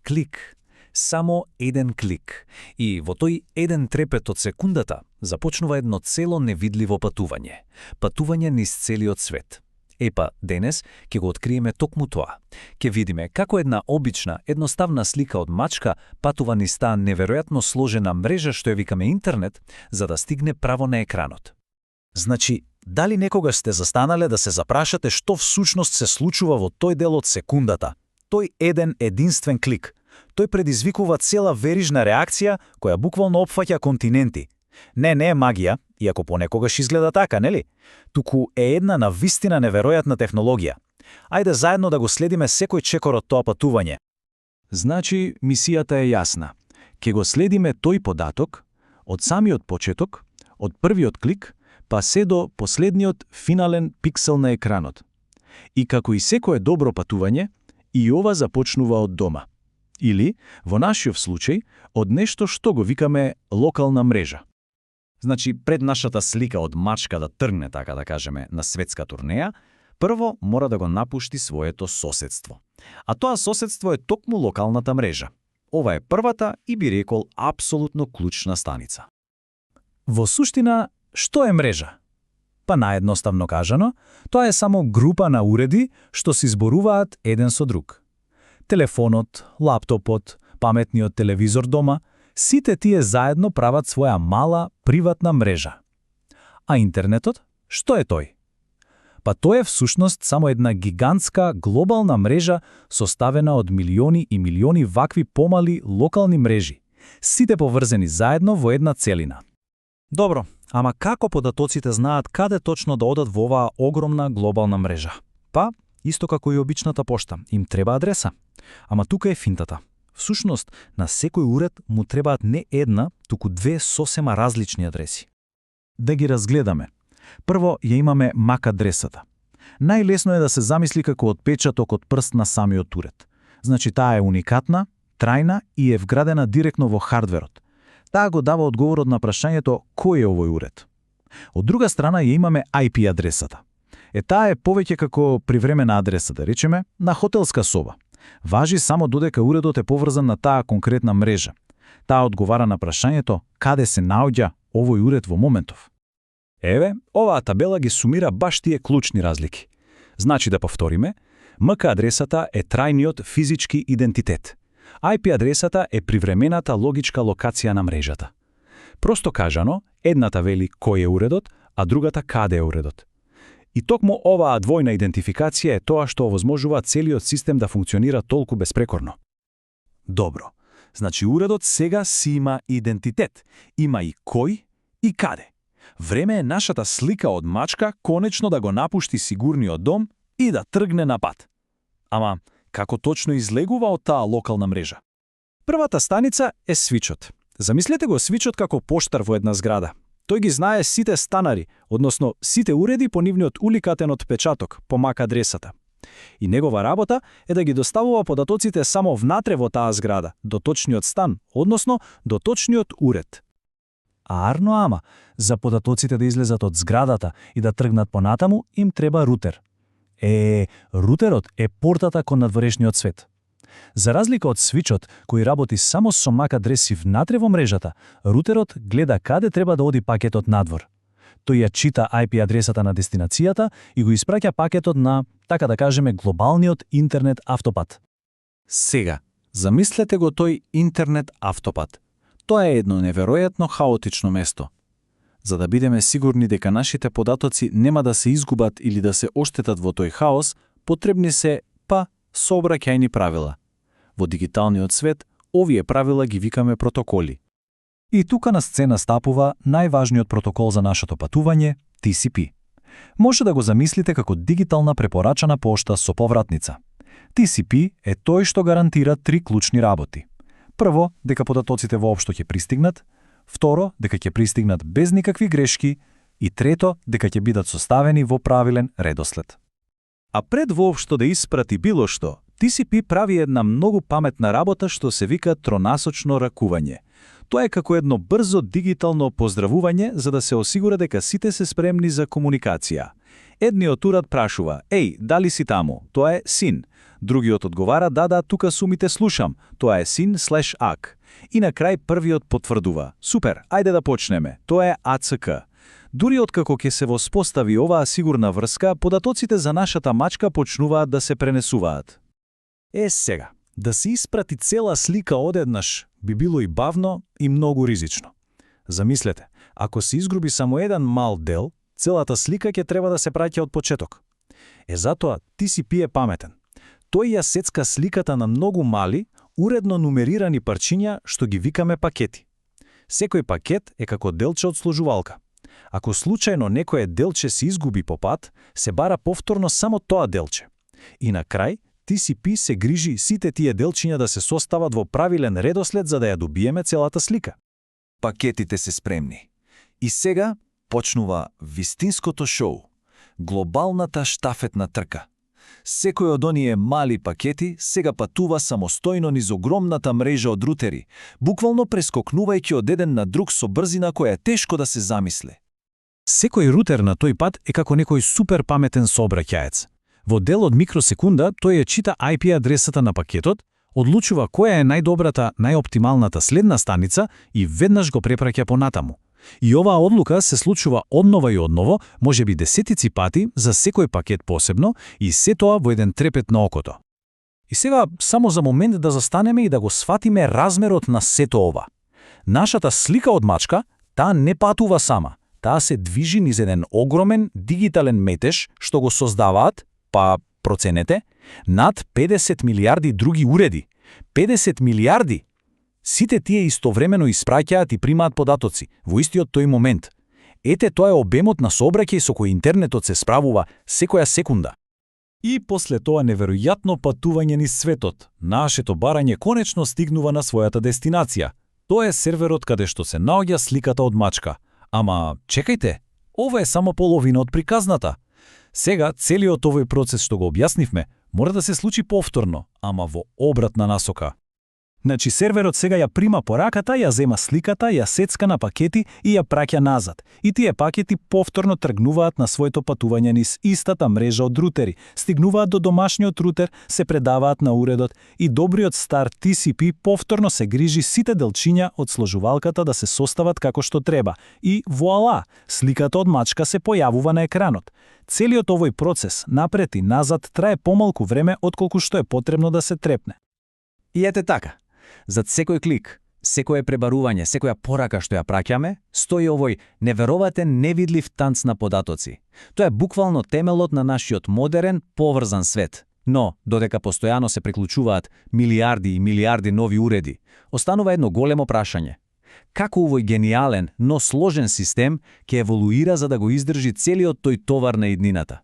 клик. Само еден клик. И во тој еден трепет од секундата започнува едно цело невидливо патување. Патување низ целиот свет. Епа, денес ќе го откриеме токму тоа. Ќе видиме како една обична, едноставна слика од мачка патува низ таа неверојатно сложена мрежа што ја викаме интернет, за да стигне право на екранот. Значи, дали некогаш сте застанале да се запрашате што всушност се случува во тој дел од секундата? Тој единствен клик. Тој предизвикува цела верижна реакција која буквално опфаќа континенти. Не е магија, иако понекогаш изгледа така, нели? Туку е една навистина неверојатна технологија. Ајде заедно да го следиме секој чекор од тоа патување. Значи, мисијата е јасна. Ке го следиме тој податок од самиот почеток, од првиот клик, па се до последниот финален пиксел на екранот. И како и секое добро патување, и ова започнува од дома. Или, во нашиот случај, од нешто што го викаме локална мрежа. Значи, пред нашата слика од мачка да тргне, така да кажеме, на светска турнеја, прво мора да го напушти своето соседство. А тоа соседство е токму локалната мрежа. Ова е првата и би рекол апсолутно клучна станица. Во суштина, што е мрежа? Па наедноставно кажано, тоа е само група на уреди што се зборуваат еден со друг. Телефонот, лаптопот, паметниот телевизор дома, сите тие заедно прават своја мала, приватна мрежа. А интернетот, што е тој? Па тој е всушност само една гигантска, глобална мрежа составена од милиони и милиони вакви помали локални мрежи, сите поврзани заедно во една целина. Добро, ама како податоците знаат каде точно да одат во оваа огромна глобална мрежа? Па, исто како и обичната пошта, им треба адреса. Ама тука е финтата. Всушност, на секој уред му требаат не една, туку две сосема различни адреси. Да ги разгледаме. Прво ја имаме MAC адресата. Најлесно е да се замисли како отпечаток од прст на самиот уред. Значи таа е уникатна, трајна и е вградена директно во хардверот. Таа го дава одговорот на прашањето кој е овој уред. Од друга страна ја имаме IP адресата. Таа е повеќе како привремена адреса, да речеме, на хотелска соба. Важи само додека уредот е поврзан на таа конкретна мрежа. Таа одговара на прашањето каде се наоѓа овој уред во моментов. Еве, оваа табела ги сумира баш тие клучни разлики. Значи да повториме, MAC адресата е трајниот физички идентитет. IP адресата е привремената логичка локација на мрежата. Просто кажано, едната вели кој е уредот, а другата каде е уредот. И токму оваа двојна идентификација е тоа што овозможува целиот систем да функционира толку беспрекорно. Добро, значи уредот сега си има идентитет. Има и кој и каде. Време е нашата слика од мачка конечно да го напушти сигурниот дом и да тргне на пат. Ама, како точно излегува од таа локална мрежа? Првата станица е свичот. Замислете го свичот како поштар во една зграда. Тој ги знае сите станари, односно сите уреди по нивниот уликатен отпечаток по MAC адресата. И негова работа е да ги доставува податоците само внатре во таа зграда, до точниот стан, односно до точниот уред. Арно ама, за податоците да излезат од зградата и да тргнат понатаму, им треба рутер. Рутерот е портата кон надворешниот свет. За разлика од свичот, кој работи само со MAC адреси внатре во мрежата, рутерот гледа каде треба да оди пакетот надвор. Тој ја чита IP адресата на дестинацијата и го испраќа пакетот на, така да кажеме, глобалниот интернет автопат. Сега, замислете го тој интернет автопат. Тоа е едно неверојатно хаотично место. За да бидеме сигурни дека нашите податоци нема да се изгубат или да се оштетат во тој хаос, потребни се, сообраќајни правила. Во дигиталниот свет, овие правила ги викаме протоколи. И тука на сцена стапува најважниот протокол за нашето патување, TCP. Може да го замислите како дигитална препорачана пошта со повратница. TCP е тој што гарантира три клучни работи. Прво, дека податоците воопшто ќе пристигнат, второ, дека ќе пристигнат без никакви грешки и трето, дека ќе бидат составени во правилен редослед. А пред воопшто да испрати било што, TCP прави една многу паметна работа што се вика тронасочно ракување. Тоа е како едно брзо дигитално поздравување за да се осигура дека сите се спремни за комуникација. Едниот уред прашува: "Еј, дали си таму?" Тоа е син. Другиот одговара, да, тука сум и те слушам, тоа е син/ак. И на крај првиот потврдува, супер, ајде да почнеме, тоа е АЦК. Дури откако ќе се воспостави оваа сигурна врска, податоците за нашата мачка почнуваат да се пренесуваат. Сега, да се испрати цела слика одеднаш би било и бавно и многу ризично. Замислете, ако се изгуби само еден мал дел, целата слика ќе треба да се праќа од почеток. Затоа TCP е паметен. Тој ја сецка сликата на многу мали, уредно нумерирани парчиња што ги викаме пакети. Секој пакет е како делче од сложувалка. Ако случајно некое делче се изгуби по пат, се бара повторно само тоа делче. И на крај, TCP се грижи сите тие делчиња да се состават во правилен редослед за да ја добиеме целата слика. Пакетите се спремни. И сега почнува вистинското шоу. Глобалната штафетна трка. Секој од оние мали пакети сега патува самостојно низ огромната мрежа од рутери, буквално прескокнувајќи од еден на друг со брзина која е тешко да се замисли. Секој рутер на тој пат е како некој супер паметен сообраќаец. Во дел од микросекунда тој ја чита IP адресата на пакетот, одлучува која е најдобрата, најоптималната следна станица и веднаш го препраќа понатаму. И оваа одлука се случува однова и одново, можеби десетици пати за секој пакет посебно и се тоа во еден трепет на окото. И сега само за момент да застанеме и да го сватиме размерот на сето ова. Нашата слика од мачка, таа не патува сама. Таа се движи низ еден огромен дигитален метеж што го создаваат, па проценете, над 50 милиарди други уреди. 50 милиарди! Сите тие истовремено испраќаат и примаат податоци во истиот тој момент. Ете, тоа е обемот на сообраќај со кој интернетот се справува секоја секунда. И после тоа неверојатно патување низ светот, нашето барање конечно стигнува на својата дестинација. Тоа е серверот каде што се наоѓа сликата од мачка. Ама, чекајте, ова е само половина од приказната. Сега, целиот овој процес што го објаснивме, мора да се случи повторно, ама во обратна насока. Значи, серверот сега ја прима пораката, ја зема сликата, ја сецка на пакети и ја праќа назад. И тие пакети повторно тргнуваат на своето патување низ истата мрежа од рутери, стигнуваат до домашниот рутер, се предаваат на уредот и добриот стар TCP повторно се грижи сите делчиња од сложувалката да се состават како што треба. И вуала, сликата од мачка се појавува на екранот. Целиот овој процес, напред и назад, трае помалку време отколку што е потребно да се трепне. И ете така. Зад секој клик, секое пребарување, секоја порака што ја праќаме, стои овој невероватен невидлив танц на податоци. Тоа е буквално темелот на нашиот модерен, поврзан свет. Но, додека постојано се приклучуваат милиарди и милиарди нови уреди, останува едно големо прашање. Како овој гениален, но сложен систем ќе еволуира за да го издржи целиот тој товар на иднината?